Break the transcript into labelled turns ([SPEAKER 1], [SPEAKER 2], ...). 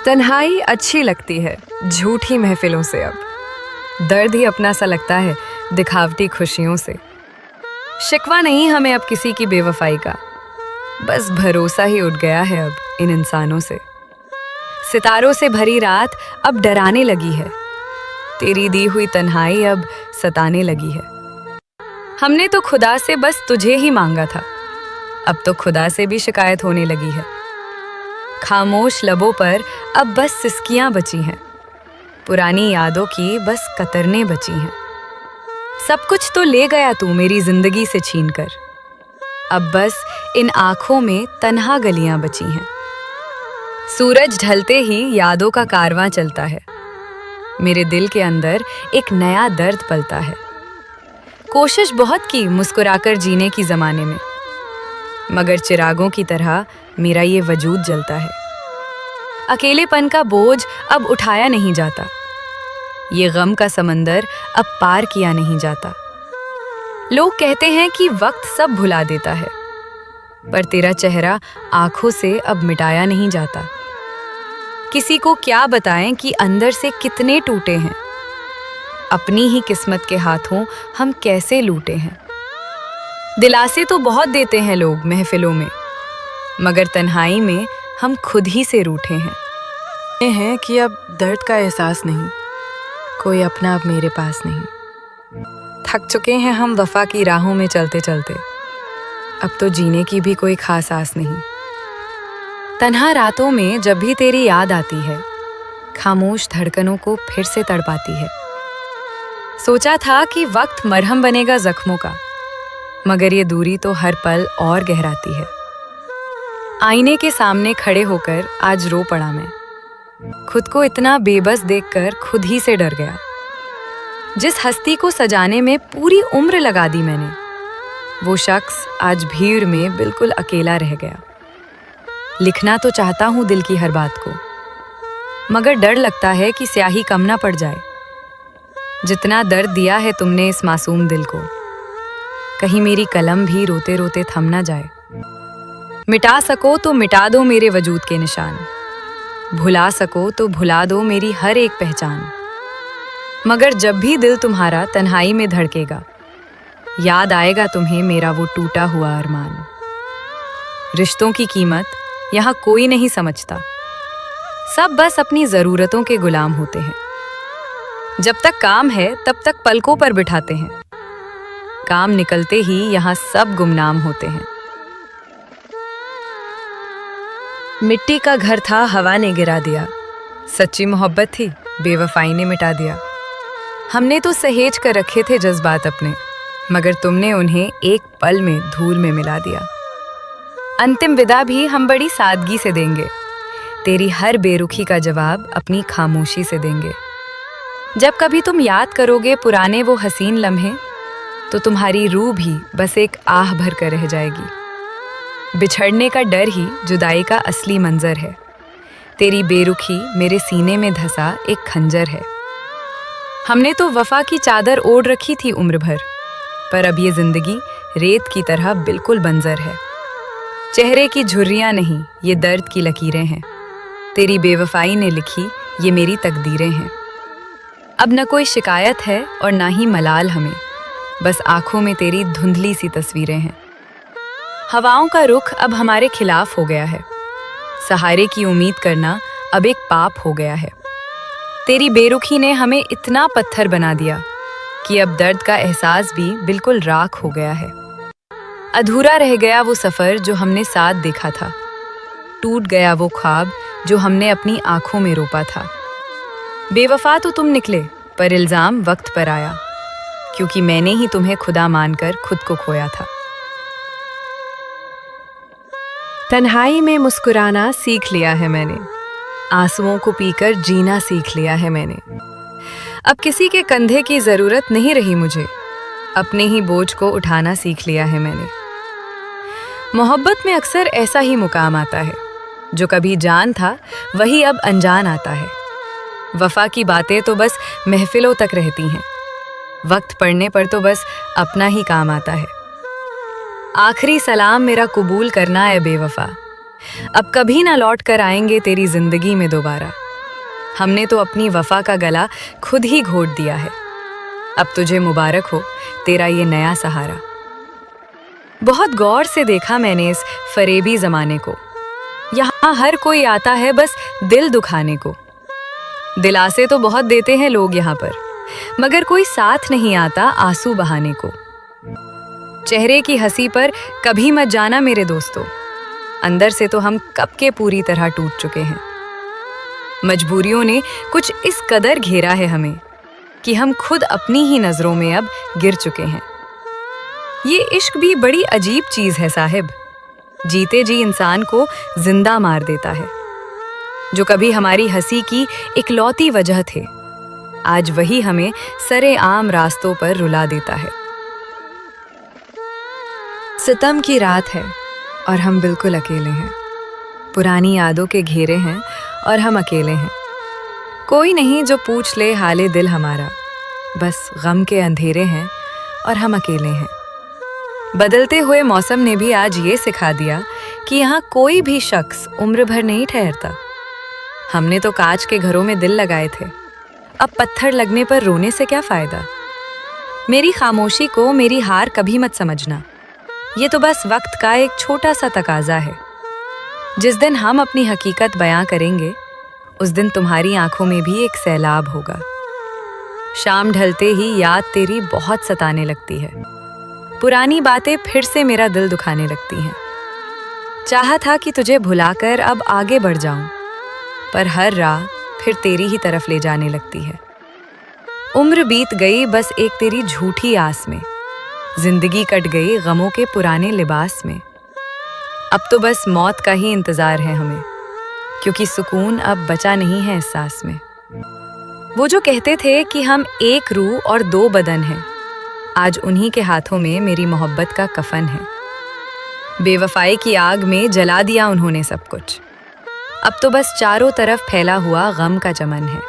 [SPEAKER 1] तन्हाई अच्छी लगती है झूठी महफिलों से। अब दर्द ही अपना सा लगता है दिखावटी खुशियों से। शिकवा नहीं हमें अब किसी की बेवफाई का, बस भरोसा ही उठ गया है अब इन इंसानों से। सितारों से भरी रात अब डराने लगी है, तेरी दी हुई तन्हाई अब सताने लगी है। हमने तो खुदा से बस तुझे ही मांगा था, अब तो खुदा से भी शिकायत होने लगी है। खामोश लबों पर अब बस सिसकियां बची हैं, पुरानी यादों की बस कतरनें बची हैं। सब कुछ तो ले गया तू मेरी जिंदगी से छीन कर, अब बस इन आंखों में तन्हा गलियां बची हैं। सूरज ढलते ही यादों का कारवां चलता है, मेरे दिल के अंदर एक नया दर्द पलता है। कोशिश बहुत की मुस्कुराकर जीने की जमाने में, मगर चिरागों की तरह मेरा ये वजूद जलता है। अकेलेपन का बोझ अब उठाया नहीं जाता, ये गम का समंदर अब पार किया नहीं जाता। लोग कहते हैं कि वक्त सब भुला देता है, पर तेरा चेहरा आंखों से अब मिटाया नहीं जाता। किसी को क्या बताएं कि अंदर से कितने टूटे हैं, अपनी ही किस्मत के हाथों हम कैसे लूटे हैं। दिलासे तो बहुत देते हैं लोग महफिलों में, मगर तन्हाई में हम खुद ही से रूठे हैं कि अब दर्द का एहसास नहीं, कोई अपना अब मेरे पास नहीं। थक चुके हैं हम वफा की राहों में चलते चलते, अब तो जीने की भी कोई खास आस नहीं। तन्हा रातों में जब भी तेरी याद आती है, खामोश धड़कनों को फिर से तड़पाती है। सोचा था कि वक्त मरहम बनेगा जख्मों का, मगर ये दूरी तो हर पल और गहराती है। आईने के सामने खड़े होकर आज रो पड़ा मैं, खुद को इतना बेबस देखकर खुद ही से डर गया। जिस हस्ती को सजाने में पूरी उम्र लगा दी मैंने, वो शख्स आज भीड़ में बिल्कुल अकेला रह गया। लिखना तो चाहता हूँ दिल की हर बात को, मगर डर लगता है कि स्याही कम ना पड़ जाए। जितना दर्द दिया है तुमने इस मासूम दिल को, कहीं मेरी कलम भी रोते रोते थम ना जाए। मिटा सको तो मिटा दो मेरे वजूद के निशान, भुला सको तो भुला दो मेरी हर एक पहचान। मगर जब भी दिल तुम्हारा तन्हाई में धड़केगा, याद आएगा तुम्हें मेरा वो टूटा हुआ अरमान। रिश्तों की कीमत यहाँ कोई नहीं समझता, सब बस अपनी जरूरतों के गुलाम होते हैं। जब तक काम है तब तक पलकों पर बिठाते हैं, काम निकलते ही यहाँ सब गुमनाम होते हैं। मिट्टी का घर था हवा ने गिरा दिया, सच्ची मोहब्बत थी बेवफाई ने मिटा दिया। हमने तो सहेज कर रखे थे जज्बात अपने, मगर तुमने उन्हें एक पल में धूल में मिला दिया। अंतिम विदा भी हम बड़ी सादगी से देंगे, तेरी हर बेरुखी का जवाब अपनी खामोशी से देंगे। जब कभी तुम याद करोगे पुराने वो हसीन लम्हे, तो तुम्हारी रूह भी बस एक आह भर कर रह जाएगी। बिछड़ने का डर ही जुदाई का असली मंजर है, तेरी बेरुखी मेरे सीने में धसा एक खंजर है। हमने तो वफा की चादर ओढ़ रखी थी उम्र भर, पर अब ये जिंदगी रेत की तरह बिल्कुल बंजर है। चेहरे की झुर्रियां नहीं ये दर्द की लकीरें हैं, तेरी बेवफाई ने लिखी ये मेरी तकदीरें हैं। अब न कोई शिकायत है और ना ही मलाल हमें, बस आंखों में तेरी धुंधली सी तस्वीरें हैं। हवाओं का रुख अब हमारे खिलाफ हो गया है, सहारे की उम्मीद करना अब एक पाप हो गया है। तेरी बेरुखी ने हमें इतना पत्थर बना दिया कि अब दर्द का एहसास भी बिल्कुल राख हो गया है। अधूरा रह गया वो सफर जो हमने साथ देखा था, टूट गया वो ख्वाब जो हमने अपनी आंखों में रोपा था। बेवफा तो तुम निकले, पर इल्जाम वक्त पर आया, क्योंकि मैंने ही तुम्हें खुदा मानकर खुद को खोया था। तन्हाई में मुस्कुराना सीख लिया है मैंने, आंसुओं को पीकर जीना सीख लिया है मैंने। अब किसी के कंधे की जरूरत नहीं रही मुझे, अपने ही बोझ को उठाना सीख लिया है मैंने। मोहब्बत में अक्सर ऐसा ही मुकाम आता है, जो कभी जान था वही अब अनजान आता है। वफा की बातें तो बस महफिलों तक रहती हैं, वक्त पड़ने पर तो बस अपना ही काम आता है। आखिरी सलाम मेरा कबूल करना है बेवफा, अब कभी ना लौट कर आएंगे तेरी जिंदगी में दोबारा। हमने तो अपनी वफा का गला खुद ही घोट दिया है। अब तुझे मुबारक हो तेरा ये नया सहारा। बहुत गौर से देखा मैंने इस फरेबी जमाने को। यहाँ हर कोई आता है बस दिल दुखाने को। दिलासे तो बहुत देते हैं लोग यहाँ पर, मगर कोई साथ नहीं आता आंसू बहाने को। चेहरे की हंसी पर कभी मत जाना मेरे दोस्तों, अंदर से तो हम कब के पूरी तरह टूट चुके हैं। मजबूरियों ने कुछ इस कदर घेरा है हमें कि हम खुद अपनी ही नजरों में अब गिर चुके हैं। ये इश्क भी बड़ी अजीब चीज है साहिब, जीते जी इंसान को जिंदा मार देता है। जो कभी हमारी हंसी की इकलौती वजह थे, आज वही हमें सरेआम रास्तों पर रुला देता है। सितम की रात है और हम बिल्कुल अकेले हैं। पुरानी यादों के घेरे हैं और हम अकेले हैं। कोई नहीं जो पूछ ले हाले दिल हमारा, बस गम के अंधेरे हैं और हम अकेले हैं। बदलते हुए मौसम ने भी आज ये सिखा दिया कि यहाँ कोई भी शख्स उम्र भर नहीं ठहरता। हमने तो कांच के घरों में दिल लगाए थे, अब पत्थर लगने पर रोने से क्या फायदा। मेरी खामोशी को मेरी हार कभी मत समझना, ये तो बस वक्त का एक छोटा सा तकाजा है। जिस दिन हम अपनी हकीकत बयां करेंगे, उस दिन तुम्हारी आंखों में भी एक सैलाब होगा। शाम ढलते ही याद तेरी बहुत सताने लगती है। पुरानी बातें फिर से मेरा दिल दुखाने लगती हैं। चाहा था कि तुझे भुलाकर अब आगे बढ़ जाऊं, पर हर राह फिर तेरी ही तरफ ले जाने लगती है। उम्र बीत गई बस एक तेरी झूठी आस में, जिंदगी कट गई गमों के पुराने लिबास में। अब तो बस मौत का ही इंतजार है हमें, क्योंकि सुकून अब बचा नहीं है इस सांस में। वो जो कहते थे कि हम एक रूह और दो बदन हैं, आज उन्हीं के हाथों में मेरी मोहब्बत का कफन है। बेवफाई की आग में जला दिया उन्होंने सब कुछ। अब तो बस चारों तरफ फैला हुआ गम का चमन है।